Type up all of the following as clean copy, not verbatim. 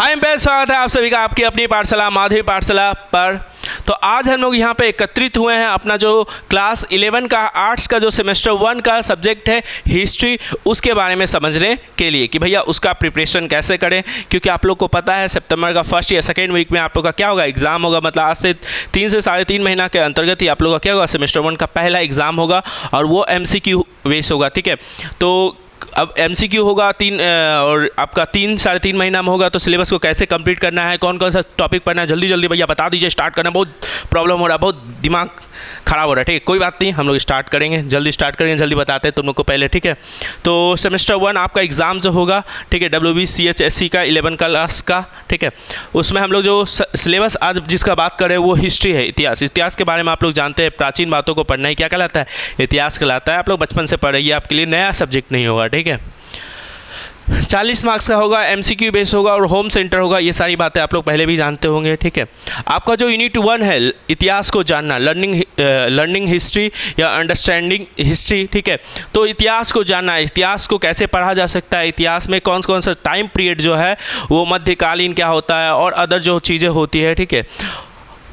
हाय empire, स्वागत है आप सभी का आपकी अपनी पाठशाला माधवी पाठशाला पर। तो आज हम लोग यहाँ पे एकत्रित हुए हैं अपना जो क्लास 11 का आर्ट्स का जो सेमेस्टर 1 का सब्जेक्ट है हिस्ट्री, उसके बारे में समझने के लिए कि भैया उसका प्रिपरेशन कैसे करें। क्योंकि आप लोग को पता है सितंबर का फर्स्ट या सेकेंड वीक में आप लोग का क्या होगा, एग्जाम होगा। मतलब आज से 3 से साढ़े 3 महीना के अंतर्गत ही आप लोग का क्या होगा, सेमेस्टर 1 का पहला एग्जाम होगा और वो MCQ बेस होगा। ठीक है, तो अब MCQ होगा 3 और आपका 3 साढ़े 3 महीना में होगा। तो सिलेबस को कैसे कंप्लीट करना है, कौन कौन सा टॉपिक पढ़ना है, जल्दी जल्दी भैया बता दीजिए। स्टार्ट करना बहुत प्रॉब्लम हो रहा है, बहुत दिमाग खराब हो रहा है। ठीक है, कोई बात नहीं, हम लोग स्टार्ट करेंगे, जल्दी स्टार्ट करेंगे, जल्दी बताते हैं तुम लोग को पहले। ठीक है, तो सेमेस्टर 1 आपका एग्ज़ाम जो होगा, ठीक है, WBCHSC का 11 क्लास का। ठीक है, उसमें हम लोग जो सिलेबस आज जिसका बात करें वो हिस्ट्री है, इतिहास के बारे में आप लोग जानते हैं। प्राचीन बातों को पढ़ना ही क्या कहलाता है, इतिहास कहलाता है। आप लोग बचपन से पढ़ रही है, आपके लिए नया सब्जेक्ट नहीं होगा। ठीक है, 40 मार्क्स का होगा, MCQ बेस होगा और होम सेंटर होगा। ये सारी बातें आप लोग पहले भी जानते होंगे। ठीक है, आपका जो यूनिट 1 है इतिहास को जानना, लर्निंग हिस्ट्री या अंडरस्टैंडिंग हिस्ट्री। ठीक है, तो इतिहास को जानना है, इतिहास को कैसे पढ़ा जा सकता है, इतिहास में कौन कौन सा टाइम पीरियड जो है वो मध्यकालीन क्या होता है और अदर जो चीज़ें होती है, ठीक है,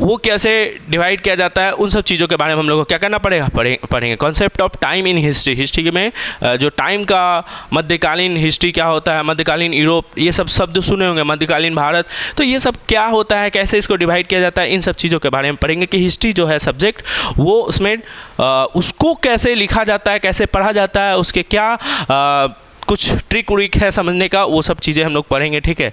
वो कैसे डिवाइड किया जाता है, उन सब चीज़ों के बारे में हम लोग को क्या करना पड़ेगा, पढ़ेंगे। Concept of time in history में जो टाइम का मध्यकालीन हिस्ट्री क्या होता है, मध्यकालीन यूरोप, ये सब शब्द सुने होंगे, मध्यकालीन भारत, तो ये सब क्या होता है, कैसे इसको डिवाइड किया जाता है, इन सब चीज़ों के बारे में पढ़ेंगे कि हिस्ट्री जो है सब्जेक्ट वो उसमें उसको कैसे लिखा जाता है, कैसे पढ़ा जाता है, उसके क्या कुछ ट्रिक व्रिक है समझने का, वो सब चीज़ें हम लोग पढ़ेंगे। ठीक है,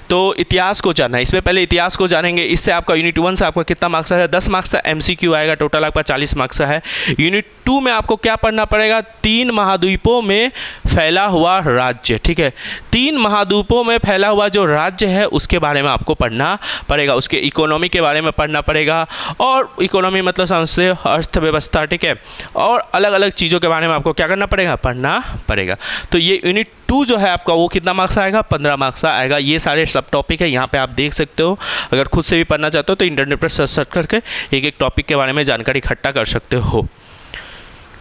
तो इतिहास को जानना है, इसमें पहले इतिहास को जानेंगे। इससे आपका यूनिट 1 से आपका कितना मार्क्स है, 10 मार्क्स का MCQ आएगा, टोटल आपका 40 मार्क्स का है। यूनिट 2 में आपको क्या पढ़ना पड़ेगा, 3 महाद्वीपों में फैला हुआ राज्य। ठीक है, 3 महाद्वीपों में फैला हुआ जो राज्य है उसके बारे में आपको पढ़ना पड़ेगा, उसके इकोनॉमी के बारे में पढ़ना पड़ेगा। और इकोनॉमी मतलब समझते हो अर्थव्यवस्था। ठीक है, और अलग अलग चीज़ों के बारे में आपको क्या करना पड़ेगा, पढ़ना पड़ेगा। तो ये यूनिट 2 जो है आपका वो कितना मार्क्स आएगा, 15 मार्क्स का आएगा। ये सारे सब टॉपिक है, यहाँ पे आप देख सकते हो। अगर खुद से भी पढ़ना चाहते हो तो इंटरनेट पर सर्च करके एक एक टॉपिक के बारे में जानकारी इकट्ठा कर सकते हो।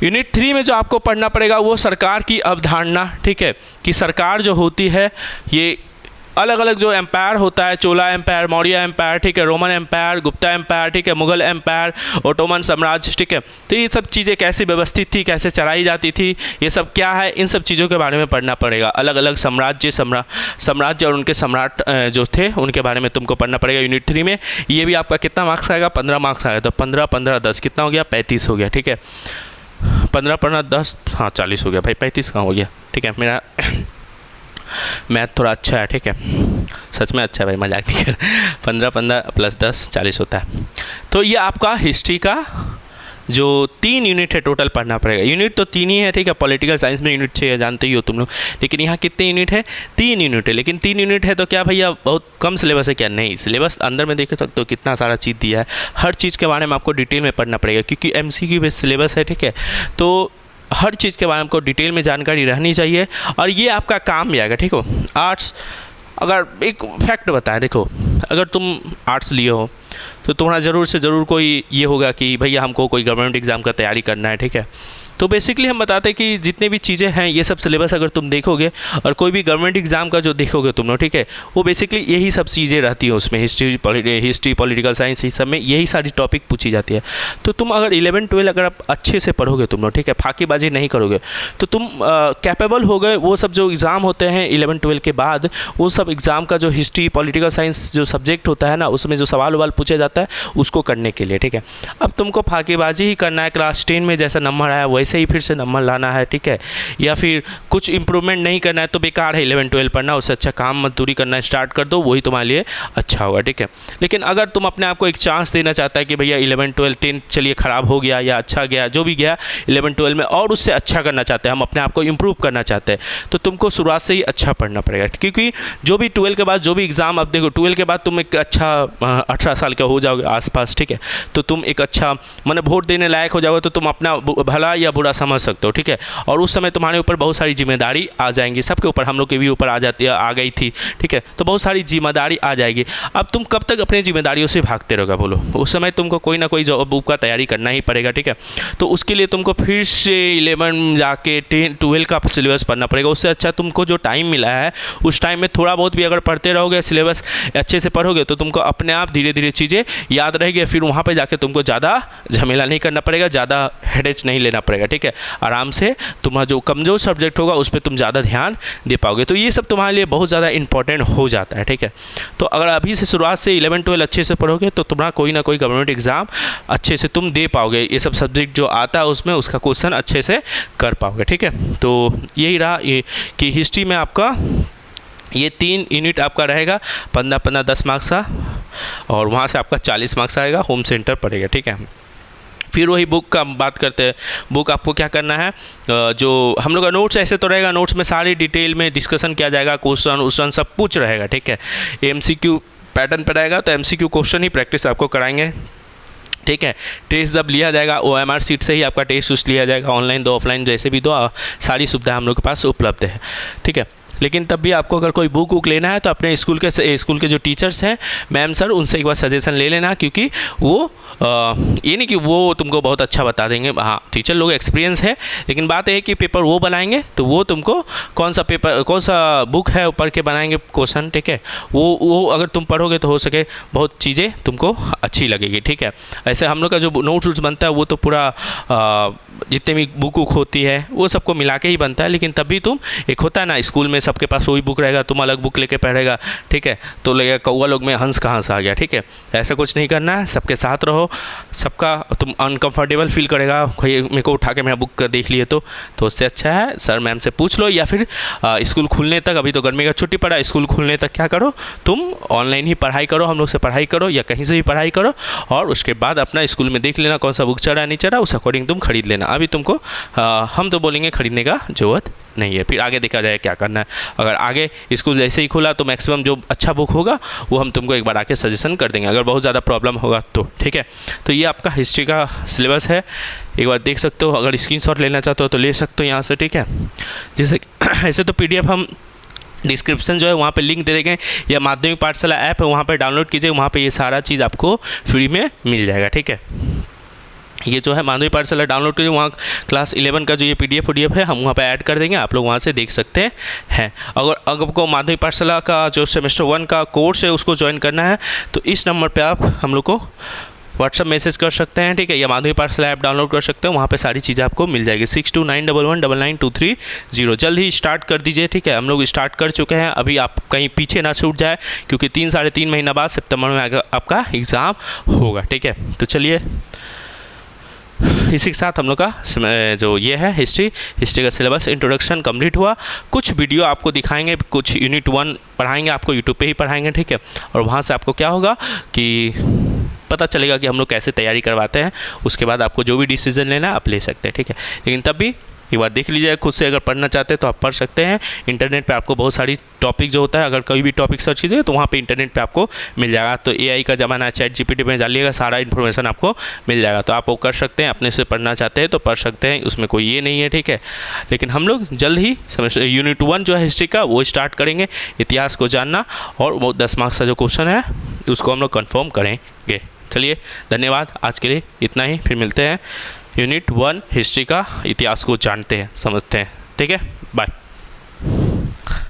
यूनिट 3 में जो आपको पढ़ना पड़ेगा वो सरकार की अवधारणा। ठीक है, कि सरकार जो होती है ये अलग अलग जो एम्पायर होता है, चोला एम्पायर, मौर्य एम्पायर, ठीक है, रोमन एम्पायर, गुप्ता एम्पायर, ठीक है, मुगल एम्पायर, ओटोमन साम्राज्य। ठीक है, तो ये सब चीज़ें कैसे व्यवस्थित थी, कैसे चलाई जाती थी, ये सब क्या है, इन सब चीज़ों के बारे में पढ़ना पड़ेगा। अलग अलग साम्राज्य और उनके सम्राट जो थे उनके बारे में तुमको पढ़ना पड़ेगा यूनिट 3 में। ये भी आपका कितना मार्क्स आएगा, 15 मार्क्स आएगा। तो 15 15 10 कितना हो गया, 35 हो गया। ठीक है, 15 15 10 हाँ 40 हो गया भाई, 35 कहाँ हो गया। ठीक है, मेरा मैथ थोड़ा अच्छा है। ठीक है, सच में अच्छा है भाई, मजाक नहीं कर। 15 15 प्लस 10 40 होता है। तो ये आपका हिस्ट्री का जो 3 यूनिट है टोटल पढ़ना पड़ेगा। यूनिट तो 3 ही है। ठीक है, पॉलिटिकल साइंस में यूनिट 6 है, जानते ही हो तुम लोग। लेकिन यहाँ कितने यूनिट है, 3 यूनिट है। लेकिन 3 यूनिट है तो क्या भैया बहुत कम सिलेबस है क्या, नहीं। सिलेबस अंदर में देख सकते हो कितना सारा चीज़ दिया है, हर चीज़ के बारे में आपको डिटेल में पढ़ना पड़ेगा क्योंकि MCQ बेस्ड सिलेबस है। ठीक है, तो हर चीज़ के बारे में आपको डिटेल में जानकारी रहनी चाहिए और ये आपका काम भी आएगा। ठीक हो, आर्ट्स, अगर एक फैक्ट बताएं, देखो अगर तुम आर्ट्स लिए हो तो तुम्हारा ज़रूर से ज़रूर कोई ये होगा कि भैया हमको कोई गवर्नमेंट एग्ज़ाम का तैयारी करना है। ठीक है, तो बेसिकली हम बताते हैं कि जितने भी चीज़ें हैं ये सब सिलेबस अगर तुम देखोगे और कोई भी गवर्नमेंट एग्ज़ाम का जो देखोगे तुम लोग, ठीक है, वो बेसिकली यही सब चीज़ें रहती हैं उसमें। हिस्ट्री पॉलिटिकल साइंस, इस सब में यही सारी टॉपिक पूछी जाती है। तो तुम अगर 11 12 अगर आप अच्छे से पढ़ोगे तुम लोग, ठीक है, फाकीबाजी नहीं करोगे तो तुम कैपेबल हो गए। वो सब जो एग्ज़ाम होते हैं 11 12 के बाद, वो सब एग्ज़ाम का जो हिस्ट्री पॉलिटिकल साइंस जो सब्जेक्ट होता है ना, उसमें जो सवाल ववाल पूछा जाता है उसको करने के लिए। ठीक है, अब तुमको फाकीबाजी ही करना है, क्लास 10 में जैसा नंबर आया वैसे ही फिर से नंबर लाना है। ठीक है, या फिर कुछ इंप्रूवमेंट नहीं करना है तो बेकार है 11 12 पढ़ना। उससे अच्छा काम मजदूरी करना स्टार्ट कर दो, वही तुम्हारे लिए अच्छा होगा। ठीक है, लेकिन अगर तुम अपने आप को एक चांस देना चाहता है कि भैया 11 12 10 चलिए ख़राब हो गया या अच्छा गया, जो भी गया 11 12 में और उससे अच्छा करना चाहते हैं, हम अपने आप को इम्प्रूव करना चाहते हैं, तो तुमको शुरुआत से ही अच्छा पढ़ना पड़ेगा। क्योंकि जो भी 12 के बाद जो भी एग्ज़ाम, अब देखो 12 के बाद तुम एक अच्छा 18 साल का हो जाओगे आसपास। ठीक है, तो तुम एक अच्छा माने वोट देने लायक हो जाओगे, तो तुम अपना भला या बुरा समझ सकते हो, ठीक है। और उस समय तुम्हारे ऊपर बहुत सारी जिम्मेदारी आ जाएंगी, सबके ऊपर, हम लोग के भी ऊपर आ गई थी, ठीक है। तो बहुत सारी जिम्मेदारी आ जाएगी। अब तुम कब तक अपनी जिम्मेदारियों से भागते रहोगे बोलो? उस समय तुमको कोई ना कोई जॉब का तैयारी करना ही पड़ेगा, ठीक है। तो उसके लिए तुमको फिर से 11 जाके 10 12 का सिलेबस पढ़ना पड़ेगा। उससे अच्छा तुमको जो टाइम मिला है उस टाइम में थोड़ा बहुत भी अगर पढ़ते रहोगे, सिलेबस अच्छे से पढ़ोगे, तो तुमको अपने आप धीरे धीरे चीज़ें याद रहेगी। फिर वहाँ पे जाके तुमको ज़्यादा झमेला नहीं करना पड़ेगा, ज़्यादा हेडेज नहीं लेना पड़ेगा, ठीक है। आराम से तुम्हारा जो कमज़ोर सब्जेक्ट होगा उस पर तुम ज़्यादा ध्यान दे पाओगे। तो ये सब तुम्हारे लिए बहुत ज़्यादा इंपॉर्टेंट हो जाता है, ठीक है। तो अगर अभी से शुरुआत से 11 12 अच्छे से पढ़ोगे तो तुम्हारा कोई ना कोई गवर्नमेंट एग्ज़ाम अच्छे से तुम दे पाओगे। ये सब सब्जेक्ट जो आता है उसमें उसका क्वेश्चन अच्छे से कर पाओगे, ठीक है। तो यही रहा ये कि हिस्ट्री में आपका ये 3 यूनिट आपका रहेगा, 15 10 मार्क्स का, और वहाँ से आपका 40 मार्क्स आएगा, होम सेंटर पड़ेगा, ठीक है। फिर वही बुक का बात करते हैं। बुक आपको क्या करना है, जो हम लोग का नोट्स ऐसे तो रहेगा, नोट्स में सारी डिटेल में डिस्कशन किया जाएगा, क्वेश्चन सब कुछ रहेगा, ठीक है। MCQ पैटर्न पर रहेगा, तो MCQ क्वेश्चन ही प्रैक्टिस आपको कराएंगे, ठीक है। टेस्ट जब लिया जाएगा OMR सीट से ही आपका टेस्ट लिया जाएगा, ऑनलाइन दो ऑफलाइन जैसे भी दो, सारी सुविधा हम लोग के पास उपलब्ध है, ठीक है। लेकिन तब भी आपको अगर कोई बुक लेना है तो अपने स्कूल के जो टीचर्स हैं, मैम सर, उनसे एक बार सजेशन ले लेना, क्योंकि वो ये नहीं कि वो तुमको बहुत अच्छा बता देंगे, हाँ टीचर लोग एक्सपीरियंस है, लेकिन बात है कि पेपर वो बनाएंगे तो वो तुमको कौन सा बुक है ऊपर के बनाएंगे क्वेश्चन, ठीक है। वो अगर तुम पढ़ोगे तो हो सके बहुत चीज़ें तुमको अच्छी लगेगी, ठीक है। ऐसे हम लोग का जो नोट्स बनता है वो तो पूरा जितने भी बुक होती है वो सबको मिला के ही बनता है, लेकिन तब भी तुम, एक होता है ना स्कूल में सबके पास वही बुक रहेगा, तुम अलग बुक लेके पढ़ेगा, ठीक है। तो लगेगा कौवा लोग में हंस कहाँ से आ गया, ठीक है। ऐसा कुछ नहीं करना है, सबके साथ रहो, सबका तुम अनकंफर्टेबल फील करेगा, भाई मेरे को उठा के मेरा बुक देख लिए तो उससे अच्छा है सर मैम से पूछ लो, या फिर स्कूल खुलने तक, अभी तो गर्मी का छुट्टी पड़ा, स्कूल खुलने तक क्या करो, तुम ऑनलाइन ही पढ़ाई करो, हम लोग से पढ़ाई करो या कहीं से भी पढ़ाई करो, और उसके बाद अपना स्कूल में देख लेना कौन सा बुक चढ़ा नहीं चढ़ा, उस अकॉर्डिंग तुम खरीद लेना। अभी तुमको हम तो बोलेंगे खरीदने का जरूरत नहीं है, फिर आगे देखा जाए क्या करना है। अगर आगे स्कूल जैसे ही खुला तो मैक्सिमम जो अच्छा बुक होगा वो हम तुमको एक बार आके सजेशन कर देंगे, अगर बहुत ज़्यादा प्रॉब्लम होगा तो, ठीक है। तो ये आपका हिस्ट्री का सिलेबस है, एक बार देख सकते हो, अगर स्क्रीनशॉट लेना चाहते हो तो ले सकते हो यहाँ से, ठीक है। जैसे ऐसे तो PDF हम डिस्क्रिप्शन जो है वहाँ पे लिंक दे देंगे, या माध्यमिक पाठशाला ऐप है वहाँ पे डाउनलोड कीजिए, वहाँ पे ये सारा चीज़ आपको फ्री में मिल जाएगा, ठीक है। ये जो है माध्यमिक पाठशाला डाउनलोड कीजिए, वहाँ क्लास 11 का जो ये PDF है हम वहाँ पे ऐड कर देंगे, आप लोग वहाँ से देख सकते हैं। अगर आपको माध्यमिक पाठशाला का जो सेमेस्टर 1 का कोर्स है उसको ज्वाइन करना है तो इस नंबर पे आप हम लोग को व्हाट्सअप मैसेज कर सकते हैं, ठीक है, या माध्यमिक पाठशाला ऐप डाउनलोड कर सकते हैं, वहाँ पे सारी चीज़ें आपको मिल जाएगी। 6291199230 जल्द ही स्टार्ट कर दीजिए, ठीक है। हम लोग स्टार्ट कर चुके हैं, अभी आप कहीं पीछे ना छूट जाए, क्योंकि 3-3.5 महीना बाद सितंबर में आपका एग्ज़ाम होगा, ठीक है। तो चलिए इसी के साथ हम लोग का जो ये है हिस्ट्री का सिलेबस इंट्रोडक्शन कंप्लीट हुआ। कुछ वीडियो आपको दिखाएंगे, कुछ यूनिट 1 पढ़ाएंगे आपको, यूट्यूब पे ही पढ़ाएंगे, ठीक है। और वहाँ से आपको क्या होगा कि पता चलेगा कि हम लोग कैसे तैयारी करवाते हैं, उसके बाद आपको जो भी डिसीजन लेना है आप ले सकते हैं, ठीक है। लेकिन तब भी एक बार देख लीजिए, खुद से अगर पढ़ना चाहते हैं तो आप पढ़ सकते हैं। इंटरनेट पे आपको बहुत सारी टॉपिक जो होता है, अगर कोई भी टॉपिक सर्च कीजिए तो वहाँ पे इंटरनेट पे आपको मिल जाएगा। तो AI का ज़माना है, ChatGPT में डालिएगा, सारा इन्फॉर्मेशन आपको मिल जाएगा, तो आप वो कर सकते हैं। अपने से पढ़ना चाहते हैं तो पढ़ सकते हैं, उसमें कोई ये नहीं है, ठीक है। लेकिन हम लोग जल्द ही यूनिट 1 जो है हिस्ट्री का वो स्टार्ट करेंगे, इतिहास को जानना, और वो 10 मार्क्स का जो क्वेश्चन है उसको हम लोग कन्फर्म करेंगे। चलिए धन्यवाद, आज के लिए इतना ही, फिर मिलते हैं यूनिट 1 हिस्ट्री का, इतिहास को जानते हैं समझते हैं, ठीक है।